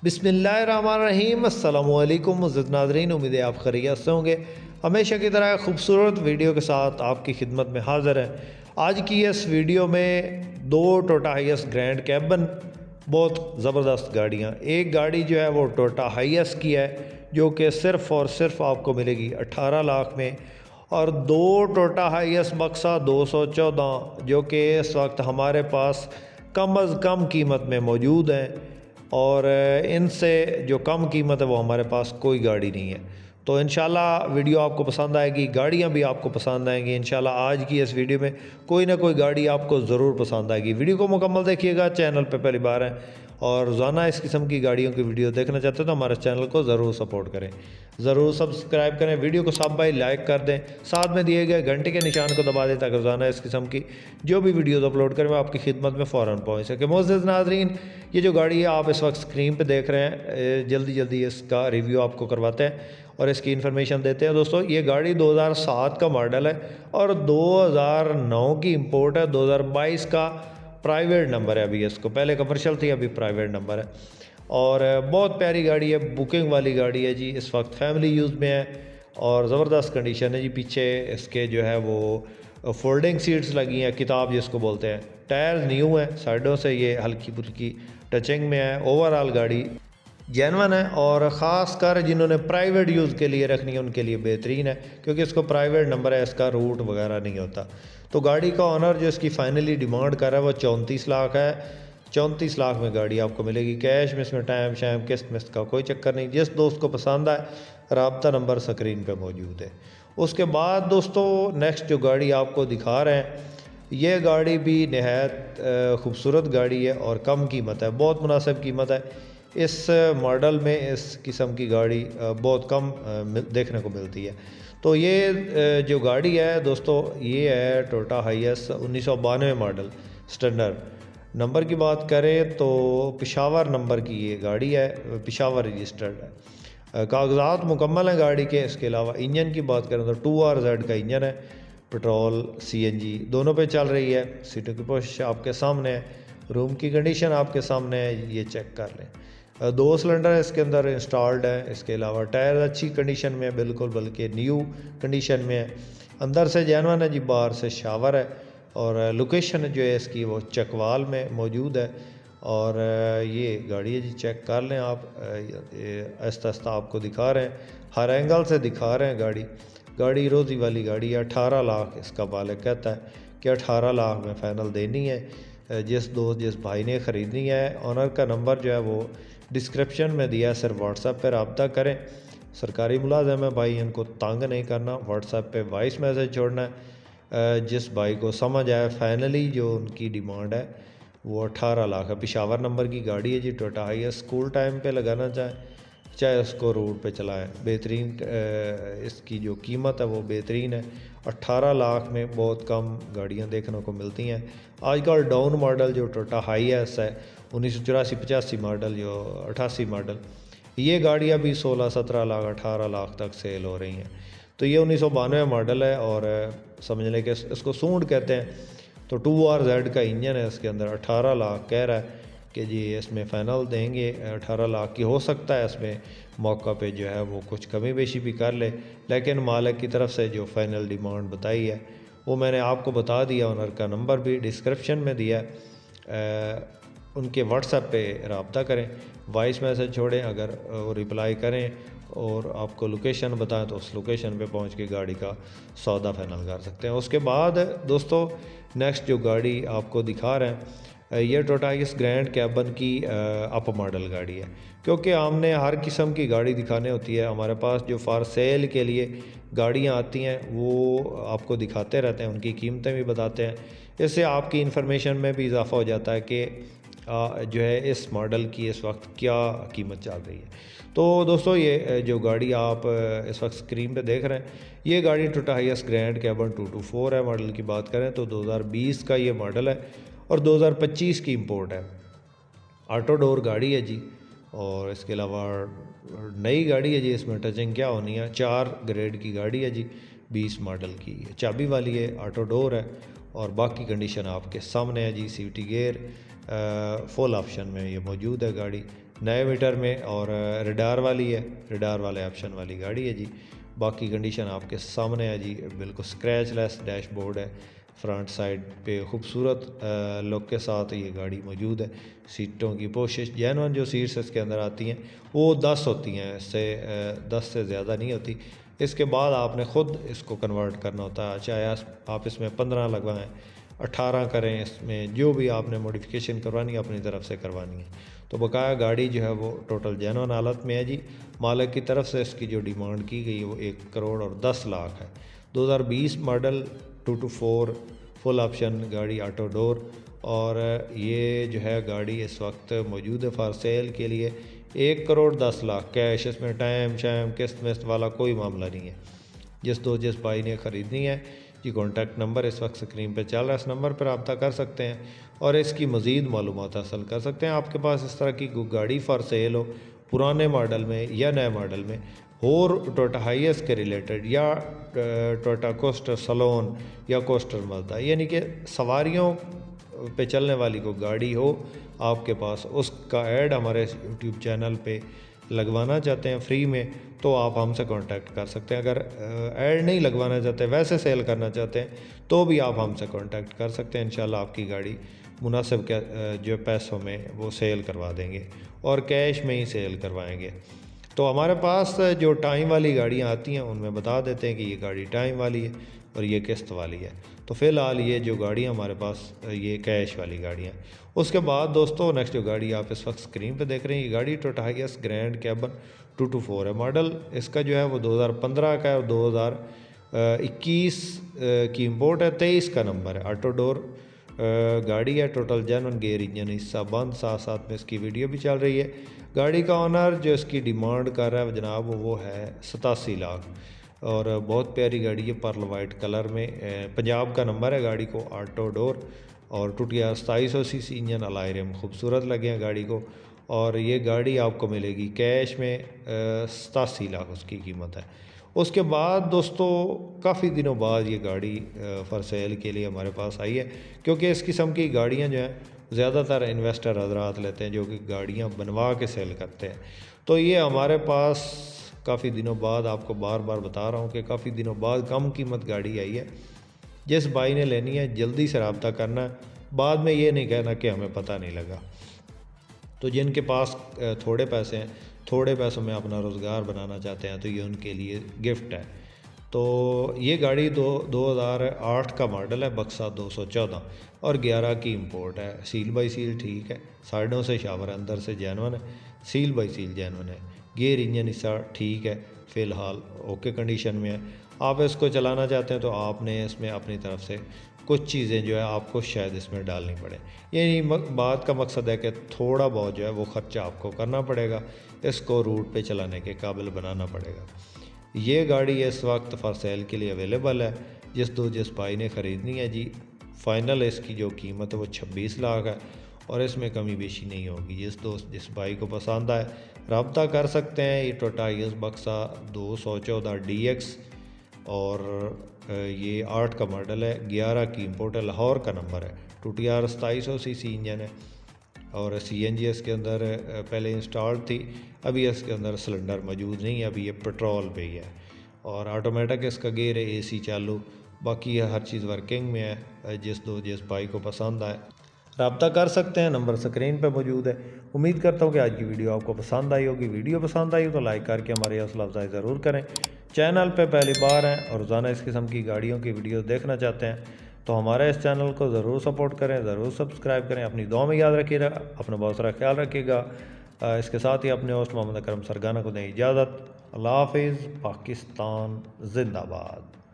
बिस्मिल्लाहिर्रहमानिर्रहीम अस्सलामुअलैकुम मुअज़्ज़िज़ नाज़रीन, उम्मीद है आप खैरियत से होंगे। हमेशा की तरह खूबसूरत वीडियो के साथ आपकी खिदमत में हाज़िर है। आज की इस वीडियो में दो टोयोटा हाइएस ग्रैंड कैबन बहुत ज़बरदस्त गाड़ियाँ। एक गाड़ी जो है वो टोयोटा हाइएस की है जो कि सिर्फ़ और सिर्फ आपको मिलेगी 18 लाख में, और दो टोयोटा हाइएस बक्सा 214 जो कि इस वक्त हमारे पास कम अज़ कम कीमत में मौजूद हैं, और इनसे जो कम कीमत है वो हमारे पास कोई गाड़ी नहीं है। तो इंशाल्लाह वीडियो आपको पसंद आएगी, गाड़ियाँ भी आपको पसंद आएंगी। इंशाल्लाह आज की इस वीडियो में कोई ना कोई गाड़ी आपको ज़रूर पसंद आएगी। वीडियो को मुकम्मल देखिएगा। चैनल पे पहली बार है और रोज़ाना इस किस्म की गाड़ियों की वीडियो देखना चाहते हो तो हमारे चैनल को ज़रूर सपोर्ट करें, ज़रूर सब्सक्राइब करें। वीडियो को सब भाई लाइक कर दें, साथ में दिए गए घंटे के निशान को दबा दें ताकि रोज़ाना इस किस्म की जो भी वीडियोज़ अपलोड करें वो आपकी खिदमत में फ़ौरन पहुँच सके। मुअज़्ज़िज़ नाज़रीन, ये जो गाड़ी है आप इस वक्त स्क्रीन पर देख रहे हैं, जल्दी जल्दी इसका रिव्यू आपको करवाते हैं और इसकी इन्फॉर्मेशन देते हैं। दोस्तों, ये गाड़ी 2007 का मॉडल है और 2009 की इंपोर्ट है। 2022 का प्राइवेट नंबर है अभी इसको, पहले कमर्शियल थी अभी प्राइवेट नंबर है। और बहुत प्यारी गाड़ी है, बुकिंग वाली गाड़ी है जी। इस वक्त फैमिली यूज़ में है और ज़बरदस्त कंडीशन है जी। पीछे इसके जो है वो फोल्डिंग सीट्स लगी हैं, किताब जिसको बोलते हैं। टायर न्यू है, साइडों से ये हल्की फुल्की टचिंग में है। ओवरऑल गाड़ी जेनवन है और ख़ास कर जिन्होंने प्राइवेट यूज़ के लिए रखनी है उनके लिए बेहतरीन है, क्योंकि इसको प्राइवेट नंबर है, इसका रूट वगैरह नहीं होता। तो गाड़ी का ऑनर जो इसकी फ़ाइनली डिमांड कर रहा है वो 34 लाख है। 34 लाख में गाड़ी आपको मिलेगी कैश में। इसमें टाइम शाइम किस्त मिस्त का कोई चक्कर नहीं। जिस दोस्त को पसंद आए राब्ता नंबर स्क्रीन पर मौजूद है। उसके बाद दोस्तों नेक्स्ट जो गाड़ी आपको दिखा रहे हैं, ये गाड़ी भी नहायत खूबसूरत गाड़ी है और कम कीमत है, बहुत मुनासिब कीमत है। इस मॉडल में इस किस्म की गाड़ी बहुत कम देखने को मिलती है। तो ये जो गाड़ी है दोस्तों, ये है टोयोटा हाइएस 1992 मॉडल स्टैंडर्ड। नंबर की बात करें तो पेशावर नंबर की ये गाड़ी है, पेशावर रजिस्टर्ड है। कागजात मुकम्मल हैं गाड़ी के। इसके अलावा इंजन की बात करें तो 2RZ का इंजन है, पेट्रोल CNG दोनों पे चल रही है। सीटों की पोश आपके सामने है, रूम की कंडीशन आपके सामने है, ये चेक कर लें। 2 सिलेंडर इसके अंदर इंस्टॉल्ड है। इसके अलावा टायर अच्छी कंडीशन में है, बिल्कुल बल्कि न्यू कंडीशन में है। अंदर से जेनवन है जी, बाहर से शावर है। और लोकेशन जो है इसकी वो चकवाल में मौजूद है। और ये गाड़ी है जी, चेक कर लें आप। आहिस्ता आहिस्ता आपको दिखा रहे हैं, हर एंगल से दिखा रहे हैं गाड़ी रोज़ी वाली गाड़ी है। 18 लाख इसका मालिक कहता है कि 18 लाख में फ़ाइनल देनी है। जिस भाई ने ख़रीदनी है, ऑनर का नंबर जो है वो डिस्क्रिप्शन में दिया है, सिर्फ व्हाट्सएप पर रब्ता करें। सरकारी मुलाज़िम है भाई, इनको तंग नहीं करना, व्हाट्सएप पे वॉइस मैसेज छोड़ना है। जिस भाई को समझ आए फाइनली जो उनकी डिमांड है वो 18 लाख है। पेशावर नंबर की गाड़ी है जी, टोयोटा हाइएस। स्कूल टाइम पे लगाना चाहे उसको रोड पे चलाएं, बेहतरीन इसकी जो कीमत है वो बेहतरीन है। 18 लाख में बहुत कम गाड़ियां देखने को मिलती हैं आजकल। डाउन मॉडल जो टोयोटा हाइएस है 1984-85 मॉडल, जो 88 मॉडल, ये गाड़ियां भी 16-17 लाख 18 लाख तक सेल हो रही हैं। तो ये 1992 मॉडल है और समझ लें कि इसको सूंड कहते हैं। तो 2RZ का इंजन है, इसके अंदर 18 लाख कह रहा है कि जी इसमें फ़ाइनल देंगे 18 लाख की। हो सकता है इसमें मौका पे जो है वो कुछ कमी बेशी भी कर ले, लेकिन मालिक की तरफ से जो फ़ाइनल डिमांड बताई है वो मैंने आपको बता दिया। ऑनर का नंबर भी डिस्क्रिप्शन में दिया है। उनके व्हाट्सएप पे रब्ता करें, वॉइस मैसेज छोड़ें, अगर वो रिप्लाई करें और आपको लोकेशन बताएं तो उस लोकेशन पे पहुंच के गाड़ी का सौदा फाइनल कर सकते हैं। उसके बाद दोस्तों नेक्स्ट जो गाड़ी आपको दिखा रहे हैं, ये टोयोटा हाइएस ग्रैंड कैबन की अप मॉडल गाड़ी है। क्योंकि हमने हर किस्म की गाड़ी दिखाने होती है, हमारे पास जो फॉर सेल के लिए गाड़ियाँ आती हैं वो आपको दिखाते रहते हैं, उनकी कीमतें भी बताते हैं। इससे आपकी इन्फॉर्मेशन में भी इजाफ़ा हो जाता है कि जो है इस मॉडल की इस वक्त क्या कीमत चल रही है। तो दोस्तों ये जो गाड़ी आप इस वक्त स्क्रीन पे देख रहे हैं, ये गाड़ी टोयोटा हाइएस ग्रैंड कैबन 224 है। मॉडल की बात करें तो 2020 का ये मॉडल है और 2025 की इंपोर्ट है। ऑटो डोर गाड़ी है जी, और इसके अलावा नई गाड़ी है जी। इसमें टचिंग क्या होनी है, 4 ग्रेड की गाड़ी है जी, 20 मॉडल की है, चाबी वाली है, ऑटो डोर है और बाकी कंडीशन आपके सामने है जी। सीटी गेयर फुल ऑप्शन में ये मौजूद है गाड़ी, नए मीटर में, और रडार वाली है, रडार वाले ऑप्शन वाली गाड़ी है जी। बाकी कंडीशन आपके सामने है जी, बिल्कुल स्क्रैच लेस डैशबोर्ड है, फ्रंट साइड पे खूबसूरत लुक के साथ ये गाड़ी मौजूद है। सीटों की पोशिश जेन्युइन जो सीट्स इसके अंदर आती हैं वो 10 होती हैं, इससे 10 से ज़्यादा नहीं होती। इसके बाद आपने ख़ुद इसको कन्वर्ट करना होता है, चाहे आप इसमें 15 लगवाएँ, 18 करें, इसमें जो भी आपने मॉडिफिकेशन करवानी है अपनी तरफ से करवानी है। तो बकाया गाड़ी जो है वो टोटल जेन्युइन हालत में है जी। मालिक की तरफ से इसकी जो डिमांड की गई वो 1 करोड़ और 10 लाख है। 2020 मॉडल 224 फुल ऑप्शन गाड़ी, ऑटो डोर, और ये जो है गाड़ी इस वक्त मौजूद है फॉर सेल के लिए 1 करोड़ 10 लाख कैश। इसमें टाइम शाइम किस्त मिस्त वाला कोई मामला नहीं है। जिस भाई ने ख़रीदनी है जी, कॉन्टैक्ट नंबर इस वक्त स्क्रीन पे चल रहा है, इस नंबर पर रब्ता कर सकते हैं और इसकी मज़ीद मालूमात हासिल कर सकते हैं। आपके पास इस तरह की गाड़ी फॉर सेल हो, पुराने मॉडल में या नए मॉडल में, और टोयोटा हाईएस के रिलेटेड, या टोयोटा कोस्टर सलोन या कोस्टर मज़दा, यानी कि सवारियों पे चलने वाली कोई गाड़ी हो आपके पास, उसका ऐड हमारे यूट्यूब चैनल पे लगवाना चाहते हैं फ्री में, तो आप हमसे कांटेक्ट कर सकते हैं। अगर ऐड नहीं लगवाना चाहते, वैसे सेल करना चाहते हैं, तो भी आप हमसे कांटेक्ट कर सकते हैं। इंशाल्लाह आपकी गाड़ी मुनासिब जो पैसों में वो सेल करवा देंगे और कैश में ही सेल करवाएंगे। तो हमारे पास जो टाइम वाली गाड़ियाँ आती हैं उनमें बता देते हैं कि ये गाड़ी टाइम वाली है और ये किस्त वाली है। तो फ़िलहाल ये जो गाड़ियाँ हमारे पास ये कैश वाली गाड़ियाँ। उसके बाद दोस्तों नेक्स्ट जो गाड़ी आप इस वक्त स्क्रीन पे देख रहे हैं, ये गाड़ी टोयोटा हाईएस ग्रैंड कैबन 224 है। मॉडल इसका जो है वो 2015 का है और 2021 की इम्पोर्ट है, 23 का नंबर है। ऑटो डोर गाड़ी है, टोटल जेन्युइन गेयर इंजन हिस्सा बंद, साथ साथ में इसकी वीडियो भी चल रही है। गाड़ी का ऑनर जो इसकी डिमांड कर रहा है जनाब वो है 87 लाख, और बहुत प्यारी गाड़ी है, पर्ल वाइट कलर में, पंजाब का नंबर है गाड़ी को, ऑटो डोर, और टूटिया 2700 सीसी इंजन, अलाई रिम खूबसूरत लगे हैं गाड़ी को। और ये गाड़ी आपको मिलेगी कैश में 87 लाख उसकी कीमत है। उसके बाद दोस्तों काफ़ी दिनों बाद ये गाड़ी फॉर सेल के लिए हमारे पास आई है, क्योंकि इस किस्म की गाड़ियाँ जो हैं ज़्यादातर इन्वेस्टर हजरात लेते हैं जो कि गाड़ियाँ बनवा के सेल करते हैं। तो ये हमारे पास काफ़ी दिनों बाद, आपको बार बार बता रहा हूँ कि काफ़ी दिनों बाद कम कीमत गाड़ी आई है। जिस भाई ने लेनी है जल्दी से रब्ता करना, बाद में ये नहीं कहना कि हमें पता नहीं लगा। तो जिनके पास थोड़े पैसे हैं, थोड़े पैसों में अपना रोज़गार बनाना चाहते हैं, तो ये उनके लिए गिफ्ट है। तो ये गाड़ी 2008 का मॉडल है, बक्सा 214, और 11 की इंपोर्ट है। सील बाई सील ठीक है, साइडों से शावर, अंदर से जेन्युइन है, सील बाई सील जेन्युइन है। गियर इंजन हिस्सा ठीक है, फ़िलहाल ओके कंडीशन में है। आप इसको चलाना चाहते हैं तो आपने इसमें अपनी तरफ से कुछ चीज़ें जो है आपको शायद इसमें डालनी पड़े। यही बात का मकसद है कि थोड़ा बहुत जो है वो ख़र्चा आपको करना पड़ेगा, इसको रूट पे चलाने के काबिल बनाना पड़ेगा। ये गाड़ी इस वक्त फॉर सेल के लिए अवेलेबल है। जिस भाई ने ख़रीदनी है जी, फ़ाइनल इसकी जो कीमत है वो 26 लाख है और इसमें कमी बेशी नहीं होगी। जिस भाई को पसंद आए रब्ता कर सकते हैं। ये टोयोटा हाईएस बक्सा 214 DX और ये 8 का मॉडल है, 11 की इंपोर्ट है, लाहौर का नंबर है, TTR 2700 सीसी इंजन है और CNG इसके अंदर पहले इंस्टॉल थी, अभी इसके अंदर सिलेंडर मौजूद नहीं है, अभी ये पेट्रोल पे ही है और ऑटोमेटिक इसका गेयर है, AC चालू, बाकी हर चीज़ वर्किंग में है। जिस भाई को पसंद आए रब्ता कर सकते हैं, नंबर स्क्रीन पे मौजूद है। उम्मीद करता हूँ कि आज की वीडियो आपको पसंद आई होगी। वीडियो पसंद आई हो तो लाइक करके हमारी हौसला अफजाई ज़रूर करें। चैनल पे पहली बार हैं और रोज़ाना इस किस्म की गाड़ियों की वीडियो देखना चाहते हैं तो हमारे इस चैनल को ज़रूर सपोर्ट करें, ज़रूर सब्सक्राइब करें। अपनी दुआ में याद रखिएगा, अपना बहुत सारा ख्याल रखिएगा। इसके साथ ही अपने होस्ट मोहम्मद अकरम सरगाना को दें इजाज़त। अल्लाह हाफिज़। पाकिस्तान जिंदाबाद।